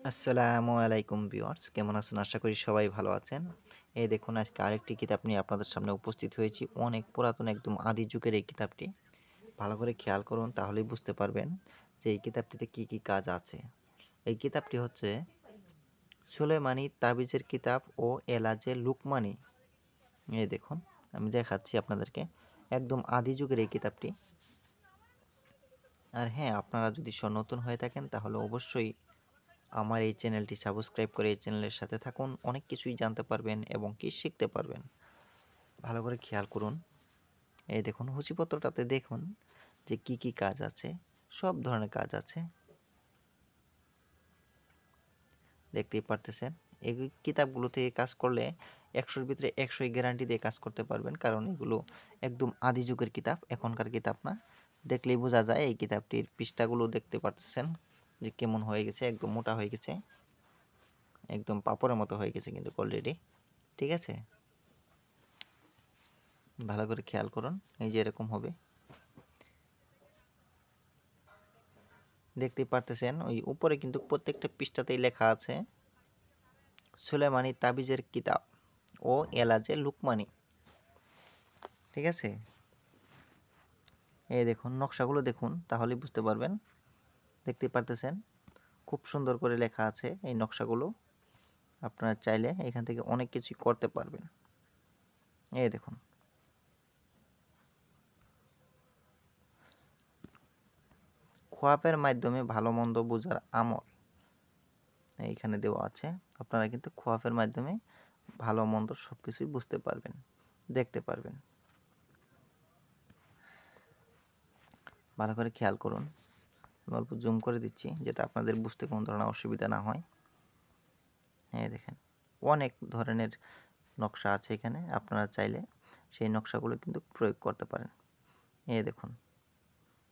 আসসালামু আলাইকুম ভিউয়ার্স, কেমন আছেন? আশা করি সবাই ভালো আছেন। এই দেখুন আজকে আরেকটি কিতাব নিয়ে আপনাদের সামনে উপস্থিত হয়েছি। অনেক পুরাতন একদম আদি যুগের এই কিতাবটি। ভালো করে খেয়াল করুন তাহলেই বুঝতে পারবেন যে এই কিতাবটিতে কি কাজ আছে। এই কিতাবটি হচ্ছে সুলেমানি তাবিজের কিতাব ও এলাজে লুকমানি। এই দেখুন আমি দেখাচ্ছি আপনাদেরকে। একদম আদি যুগের এই কিতাবটি। আর হ্যাঁ, আপনারা যদি নতুন হয়ে থাকেন তাহলে অবশ্যই আমার এই চ্যানেলটি সাবস্ক্রাইব করে এই চ্যানেলের সাথে থাকুন। অনেক কিছুই জানতে পারবেন এবং কি শিখতে পারবেন। ভালো করে খেয়াল করুন। এই দেখুন সূচিপত্রটাতে দেখুন যে কি কাজ আছে। সব ধরনের কাজ আছে। দেখতেই পারতেছেন। এই কিতাবগুলো থেকে কাজ করলে ১০০ র ভিতরে ১০০ই গ্যারান্টি দিয়ে কাজ করতে পারবেন। কারণ এগুলো একদম আদি যুগের কিতাব, এখনকার কিতাব না। দেখলেই বোঝা যায় এই কিতাবটির পৃষ্ঠাগুলো দেখতে পারতেছেন যে কেমন হয়ে গেছে, একদম মোটা হয়ে গেছে। একদম পাপড়ের মতো হয়ে গেছে কিন্তু অলরেডি। ঠিক আছে? ভালো করে খেয়াল করুন। এই যে এরকম হবে। দেখতেই পারতেছেন ওই উপরে কিন্তু প্রত্যেকটা পৃষ্ঠাতেই লেখা আছে সুলেমানি তাবিজের কিতাব ও এলাজে লুকমানি। ঠিক আছে? এই দেখুন নকশাগুলো দেখুন তাহলেই বুঝতে পারবেন। দেখতেই পারতেছেন খুব সুন্দর করে লেখা আছে এই নকশাগুলো। আপনারা চাইলে এখান থেকে অনেক কিছুই করতে পারবেন। এই দেখুন। খোয়াবের মাধ্যমে ভালো মন্দ বোঝার আমল এইখানে দেওয়া আছে। আপনারা কিন্তু খোয়াবের মাধ্যমে ভালো মন্দ সব কিছুই বুঝতে পারবেন, দেখতে পারবেন। ভালো করে খেয়াল করুন। আমি অল্প জুম করে দিচ্ছি যাতে আপনাদের বুঝতে কোনো ধরনের অসুবিধা না হয়। হ্যাঁ দেখেন অনেক ধরনের নকশা আছে এখানে। আপনারা চাইলে সেই নকশাগুলো কিন্তু প্রয়োগ করতে পারেন। এই দেখুন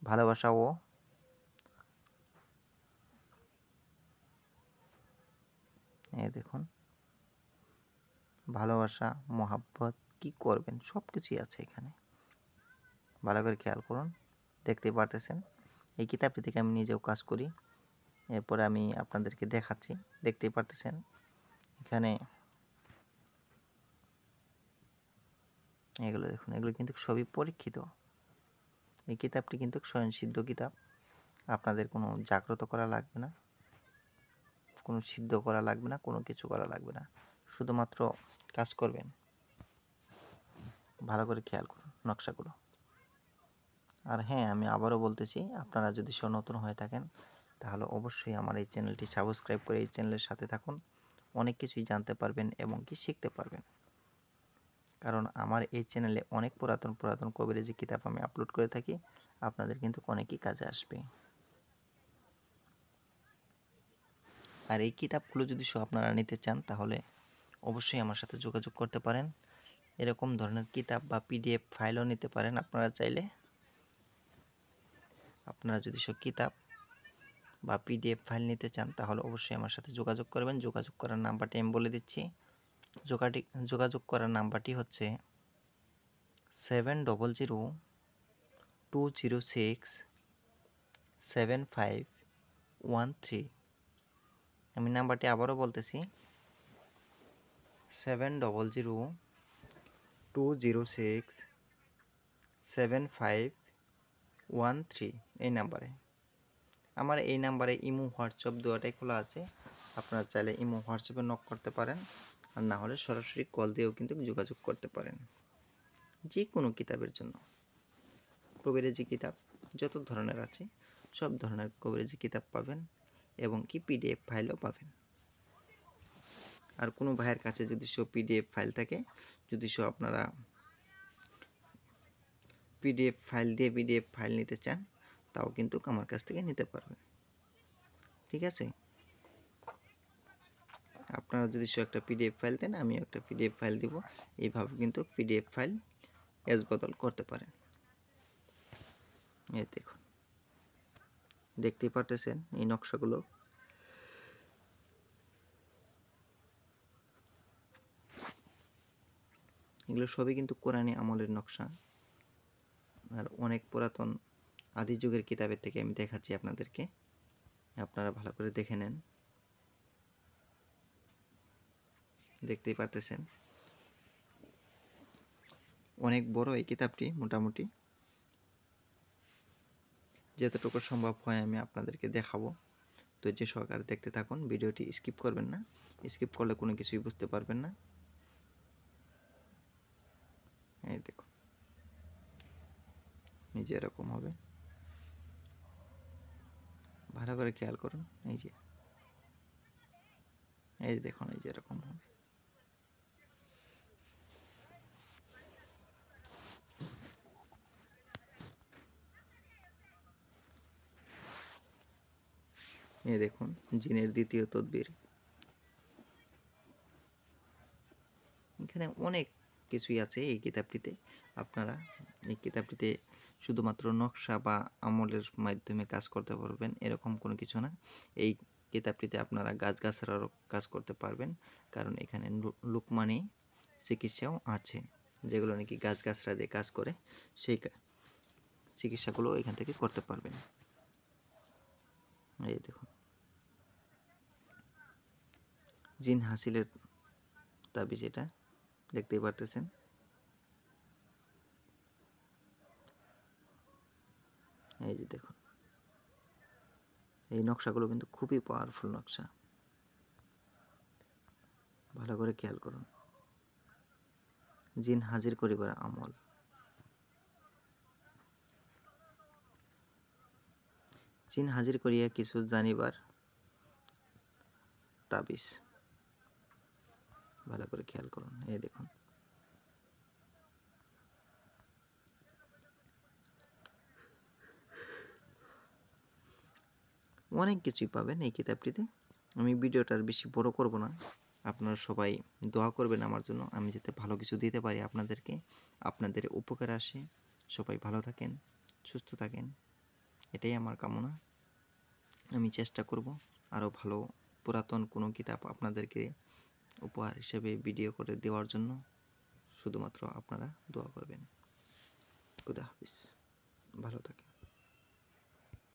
ভালোবাসা ও এই দেখুন ভালোবাসা, মহাব্বত কি করবেন সব কিছুই আছে এখানে। ভালো করে খেয়াল করুন। দেখতেই পারতেছেন এই কিতাবটি থেকে আমি নিজেও কাজ করি। এরপরে আমি আপনাদেরকে দেখাচ্ছি। দেখতেই পারতেছেন এখানে এগুলো দেখুন, এগুলো কিন্তু সবই পরীক্ষিত। এই কিতাবটি কিন্তু স্বয়ংসিদ্ধ কিতাব। আপনাদের কোনো জাগ্রত করা লাগবে না, কোনো সিদ্ধ করা লাগবে না, কোনো কিছু করা লাগবে না। শুধুমাত্র কাজ করবেন। ভালো করে খেয়াল করুন নকশাগুলো। আর হ্যাঁ, আমি আবারও বলতেছি, আপনারা যদি নতুন হয়ে থাকেন তাহলে অবশ্যই আমার এই চ্যানেলটি সাবস্ক্রাইব করে এই চ্যানেলের সাথে থাকুন। অনেক কিছুই জানতে পারবেন এবং কি শিখতে পারবেন। কারণ আমার এই চ্যানেলে অনেক পুরাতন কবিরাজি কিতাব আমি আপলোড করে থাকি। আপনাদের কিন্তু অনেকই কাজে আসবে। আর এই কিতাবগুলো যদি আপনারা নিতে চান তাহলে অবশ্যই আমার সাথে যোগাযোগ করতে পারেন। এরকম ধরনের কিতাব বা পিডিএফ ফাইলও নিতে পারেন আপনারা চাইলে। আপনারা যদি কিতাব বা পিডিএফ ফাইল নিতে চান তাহলে অবশ্যই আমার সাথে যোগাযোগ করবেন। যোগাযোগ করার নাম্বারটি আমি বলে দিচ্ছি। যোগাযোগ করার নাম্বারটি হচ্ছে 7002067513। আমি নাম্বারটি আবারও বলতেছি 7002067513 এই নাম্বারে। আমার এই নাম্বারে ইমো হোয়াটসঅ্যাপ দুটোই খোলা আছে। আপনারা চাইলে ইমো হোয়াটসঅ্যাপে নক করতে পারেন, আর না হলে সরাসরি কল দিয়েও কিন্তু যোগাযোগ করতে পারেন যে কোনো কিতাবের জন্য। কবিরাজি কিতাব যত ধরনের আছে সব ধরনের কবিরাজি কিতাব পাবেন এবং কি পিডিএফ ফাইলও পাবেন। আর কোনো ভাইয়ের কাছে যদি পিডিএফ ফাইল থাকে, যদি আপনারা পিডিএফ ফাইল নিতে চান তাও কিন্তু আমার কাছ থেকে নিতে পারবেন। ঠিক আছে? আপনারা যদি একটা পিডিএফ ফাইল দেন আমিও একটা পিডিএফ ফাইল দিব। এইভাবে কিন্তু পিডিএফ ফাইল বদল করতে পারেন। এই দেখুন, দেখতেই পারতেছেন এই নকশাগুলো। এগুলো সবই কিন্তু কোরআনী আমলের নকশা। আর অনেক পুরাতন আদি যুগের কিতাবের থেকে আমি দেখাচ্ছি আপনাদেরকে। আপনারা ভালো করে দেখে নেন। দেখতেই পারতেছেন অনেক বড় এই কিতাবটি। মোটামুটি যতটুকু সম্ভব হয় আমি আপনাদেরকে দেখাবো। ধৈর্য সহকারে দেখতে থাকুন, ভিডিওটি স্কিপ করবেন না। স্কিপ করলে কোনো কিছুই বুঝতে পারবেন না। এই দেখুন, এই যে এরকম হবে, ভালো করে খেয়াল করুন। এই যে দেখুন, এই যে এরকম হবে। এই দেখুন, জিনের দ্বিতীয় তদবির। এখানে অনেক কিছুই আছে এই কিতাবটিতে। আপনারা এই কিতাবটিতে শুধুমাত্র নকশা বা আমলের মাধ্যমে কাজ করতে পারবেন এরকম কোনো কিছু না। এই কিতাবটিতে আপনারা গাছগাছড়ারও কাজ করতে পারবেন, কারণ এখানে লুকমানি চিকিৎসাও আছে, যেগুলো নাকি গাছগাছড়া দিয়ে কাজ করে, সেই চিকিৎসাগুলো এখান থেকে করতে পারবেন। এই দেখুন, জিন হাসিলের তাবিজ, এটা দেখতেই পারতেছেন। এই যে দেখুন, এই নকশাগুলো কিন্তু খুবই পাওয়ারফুল নকশা, ভালো করে খেয়াল করুন। জিন হাজির করিবার আমল। জিন হাজির করিয়া কিছু জানিবার তাবিজ, ভালো করে খেয়াল করুন। এই দেখুন, অনেক কিছুই পাবেন এই কিতাবটিতে। আমি ভিডিওটা আর বেশি বড় করব না। আপনারা সবাই দোয়া করবেন আমার জন্য, আমি যাতে ভালো কিছু দিতে পারি আপনাদেরকে, আপনাদের উপকার আসে। সবাই ভালো থাকেন, সুস্থ থাকেন, এটাই আমার কামনা। আমি চেষ্টা করব আরও ভালো পুরাতন কোনো কিতাব আপনাদেরকে উপহার হিসেবে ভিডিও করে দেওয়ার জন্য। শুধুমাত্র আপনারা দোয়া করবেন। খুদা হাফিজ, ভালো থাকেন।